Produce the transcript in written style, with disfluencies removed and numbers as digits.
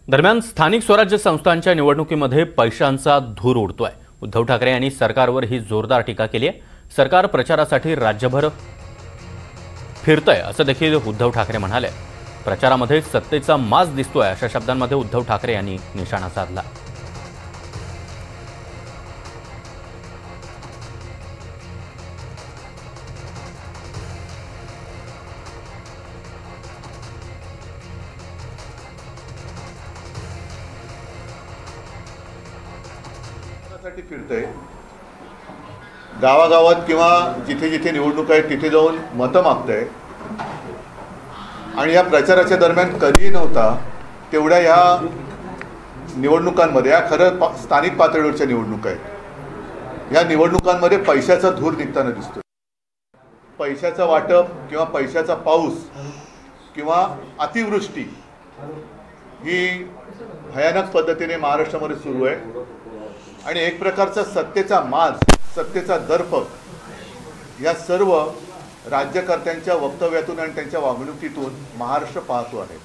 दरम्यान स्थानिक स्वराज्य संस्थांच्या निवडणुकीमध्ये पैशांचा धूर उडतोय। उद्धव ठाकरे यांनी सरकारवर ही जोरदार टीका केली आहे। सरकार प्रचारासाठी राज्यभर फिरतंय असं देखील उद्धव ठाकरे म्हणाले। प्रचारामध्ये सत्तेचा माज दिसतोय अशा शब्दांमध्ये उद्धव ठाकरे यांनी निशाणा साधला। फिरतंय गावागावात किंवा जिथे जिथे निवडणूक आहे तिथे जाऊन मतं मागतंय आणि या प्रचाराच्या दरम्यान कधीही नव्हता तेवढ्या ह्या निवडणुकांमध्ये या खरं स्थानिक पातळीवरच्या निवडणुका आहेत। या निवडणुकांमध्ये पैशाचा धूर निघताना दिसतोय। पैशाचं वाटप किंवा पैशाचा पाऊस किंवा अतिवृष्टी ही भयानक पद्धतीने महाराष्ट्रामध्ये सुरू आहे आणि एक प्रकारचा सत्तेचा माज, सत्तेचा दर्प या सर्व राज्यकर्त्यांच्या वक्तव्यातून आणि त्यांच्या वागणुकीतून महाराष्ट्र पाहतो आहे।